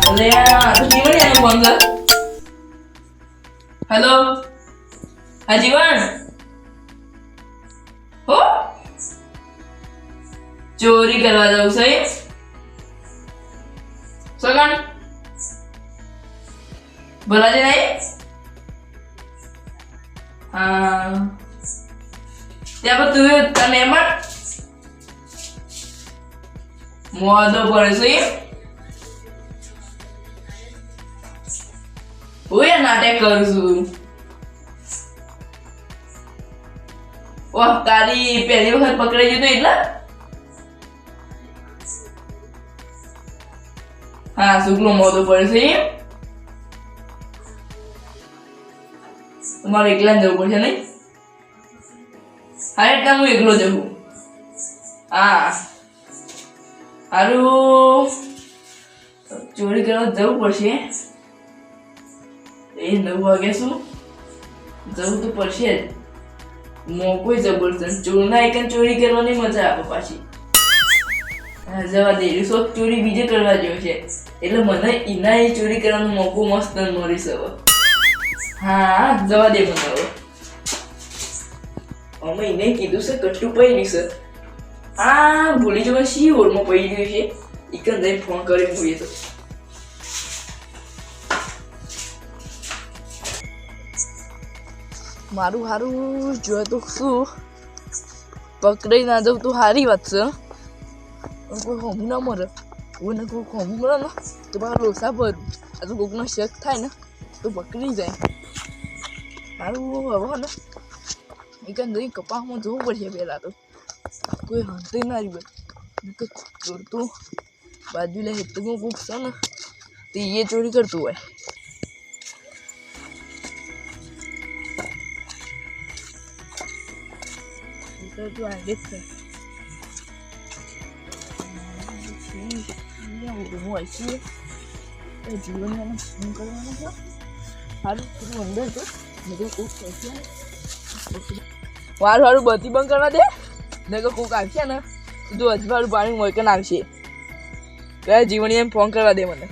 અલે આ તો જીવન એનો ફોન કર. હેલો હા જીવન હો ચોરી કરવા જાવ છે સગન બોલાજે નહીં હા ત્યાં તું તને એમ મોદો પડે છે હું એ નાટક કરું છું ઓહ તારી પહેલી વખત પકડાઈ ગયું એટલે હા શુક્લો મોદો પડે છે તમારે એકલા જવું પડશે નહીં હા એટલે હું એકલો જવું હા સારું ચોરી કરવા જવું પડશે એ 9 વાગે શું જવું તો પડશે જ મોકો જબરદસ્ત ચોરના એકન ચોરી કરવાની મજા આવે પાછી જવા દે સો ચોરી બીજે કરવા જેવો છે એટલે મને એના એ ચોરી કરવાનો મોકો મસ્ત મળી શકે હા જવા દે મને હવે અમે એને કીધું છે કટ્ટું પડી છે હા ભૂલી જવા શી ઓળમાં પડી ગયું છે એકન જઈને ફોન કરી મૂકીએ તો મારું હારું જો તો શું પકડાઈ ના જાઉં તો સારી વાત છે કોઈ હોમ ના મરે કોઈને કોઈ હોમ મળે ને તો મારા લોસા ભરું આ તો કોઈકનો શક થાય ને તો પકડી જાય મારું હવે ને એક જઈ કપાસમાં જવું પડશે પહેલાં તો કોઈ હંતે ના રહ્યું ચોરતું બાજુ લે હેતુમાં કોઈક છે ને તો એ ચોરી કરતું હોય તો આગે છે જીવન ફોન કરવાનો છે સારું તું અંદર તો મેં કોક આવશે વારું વારું બધી બંધ કરવા દે ને કે કોક આવશે ને તો અજવાળું પાણી મોકન આવશે કયા જીવની એમ ફોન કરવા દે મને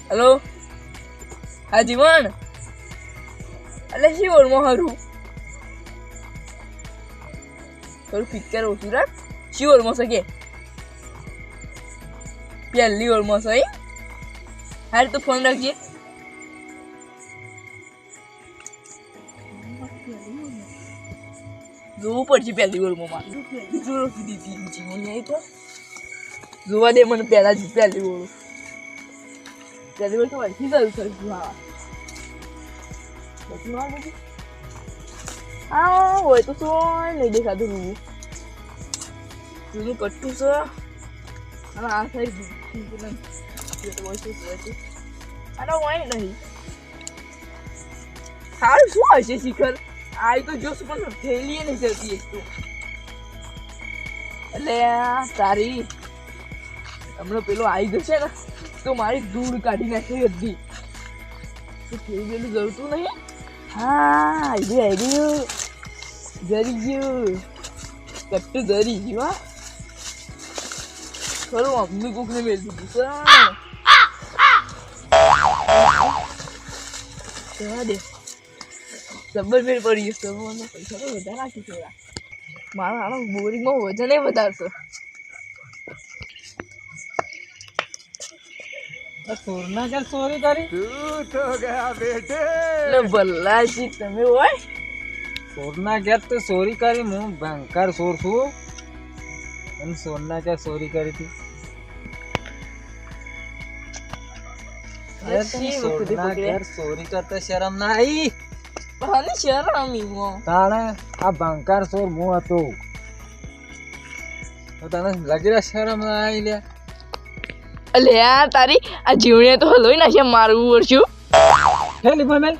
હેલો હા જીવન એટલે શી ઓળમાં હારું થોડું ફિક્કર ઓછું રાખ શી ઓળમાં છે કે પહેલી ઓળમાં છે હારે તો ફોન રાખજે જોવું પડશે પહેલી ઓળમાં મારું જોરો દીધી જીવન નહીં તો જોવા દે મને પહેલા જ પહેલી ઓળું પહેલી ઓળ તો વળથી જવું કરશું હા હોય તો શું નહીં દેખાતું રૂવું જૂનું કટ્ટું છે અને આ સાઈડ આનો હોય નહીં સારું શું હશે શિખર આ તો જોશું પણ થેલી નહીં જતી એક તો એટલે તારી હમણાં પેલો આવી જશે ને તો મારી ધૂળ કાઢી નાખી બધી પેલું જડતું નહીં હા આઈડિયું જરી ગયું કટ્ટું જરી ગયું હા ખરું અમની કોકને મેળ દીધું જવા દે જબર ફેર પડી ગયો મને પૈસા તો વધારે રાખી થોડા મારા આનો બોરિંગમાં વજન વધારશો ચોરના ઘર ચોરી કરી તું તો ગયા બેટે એટલે ભલ્લાજી તમે હોય ચોરના ઘર તો ચોરી કરી હું ભયંકર ચોર છું અને ચોરના ઘર ચોરી કરી હતી ચોરના ઘર ચોરી કરતા શરમ ના આવી હાલે શરમ ઈમો તાણે આ ભયંકર ચોર હું હતો તો તને લાગી શરમ ના આવી લે અલે આ તારી આ જીવણે તો હલોઈ નાખે મારું વર્ષું હેલી ભાઈ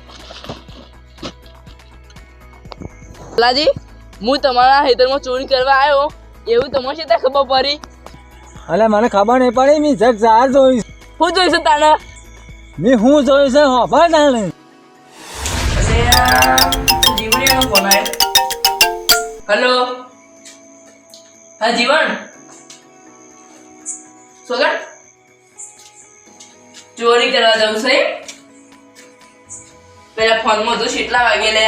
લાજી હું તમારા ખેતરમાં ચોરી કરવા આવ્યો એવું તમારે છે ત્યાં ખબર પડી અલે મને ખબર નહીં પડી મેં જગ જાર જોઈશ હું જોઈશું તાને મેં હું જોઈશ ખબર તાણે જીવણીનો ફોન આવ્યો હેલો હા જીવન સોગન ચોરી કરવા જવું છે પેલા ફોનમાં તો કેટલા વાગે લે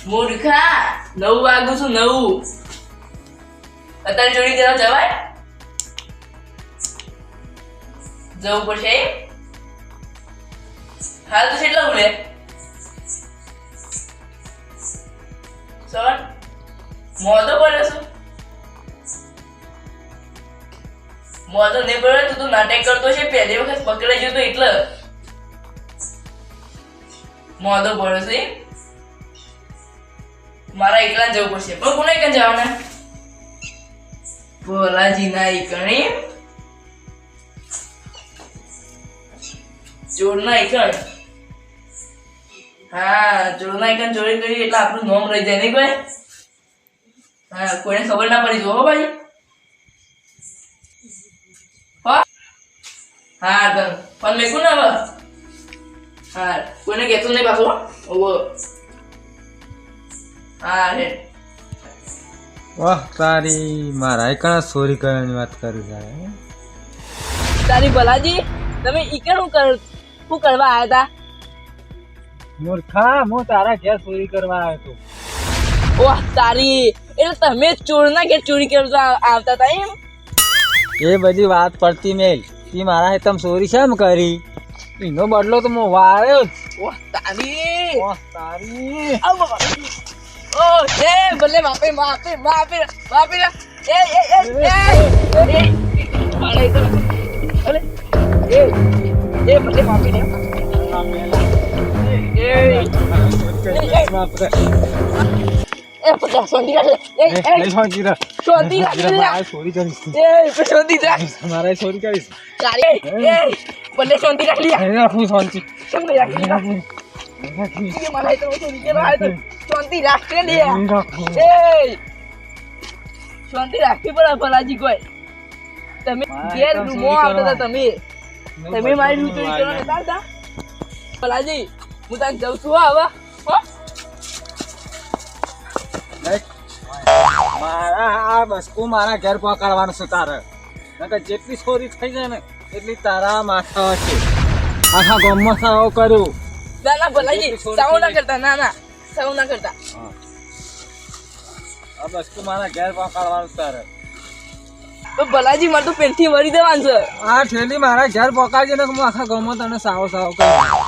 મૂર્ખા 9 વાગું છું 9 અત્યારે ચોરી કરવા જવાય જવું પડશે હાલ તો કેટલા ઉલે સોગન મોદો પડ્યો છું મોદો નહીં પડ્યો તું નાટક કરતો છે પહેલી વખત પકડાઈ ગયો તો એટલે મોદો પડ્યો છે મારા એકલા જવું પડશે પણ કોને કઈ જવાના ભોલાજી ના એકણી ચોર ના એકણ હા ચોર ના એકણ ચોરી કરી એટલે આપણું નામ રહી જાય નહીં કોઈ હા કોઈને ખબર ના પડી જો ભાઈ હા પણ મેકું ને હવે હા કોઈને કહેતું નહીં પાછું ઓવો હા રે વાહ તારી મારા એકણા ચોરી કરવાની વાત કરી જાય તારી ભલાજી તમે ઈકણ શું કરવા આવ્યા હતા મૂર્ખા હું તારા ઘેર ચોરી કરવા આવ્યો હતો વાહ તારી એટલે તમે ચોરના ઘેર ચોરી કરવા આવતા હતા એમ એ બધી વાત પડતી મેલ તી મારા હેતમ ચોરી શેમ કરી એનો બદલો તો હું વાળ્યો જ વાહ તારી વાહ તારી ઓ હે ભલે માપે એ અરે તો અરે એ ભલે માપી દે એ પચાસ સોંધી રાખે સોંધી રાખે ચોરી કરીશ સોંધી રાખ મારા ચોરી કરીશ તારી એ ભલે સોંધી રાખ લિયા હું શાંતિ સોંધી રાખ ये मला तो चोरी के रहा है तो शांति રાખે લે એ શાંતિ રાખી પડે ભલાજી કોઈ તમે ઘેર રૂમો આવતા હતા તમે મારી રૂમ ચોરી કરવા નતા આવતા ભલાજી હું તાન જઉં છું હવે હો મારા આ બસકું મારા ઘેર પકડવાનું છે તારે નકર જેટલી ચોરી થઈ જાય ને એટલી તારા માથા છે આખા ગામમાં સાવ કર્યું ના ના ભલાજી સાવ ના કરતા ના સાવ ના કરતા આ બસકું મારા ઘેર પકડવાનું તારે તો ભલાજી મારે તો પેનથી વળી દેવાનું છે આ ઠેલી મારા ઘેર પકડજે ને હું આખા ગામમાં તને સાવ કરી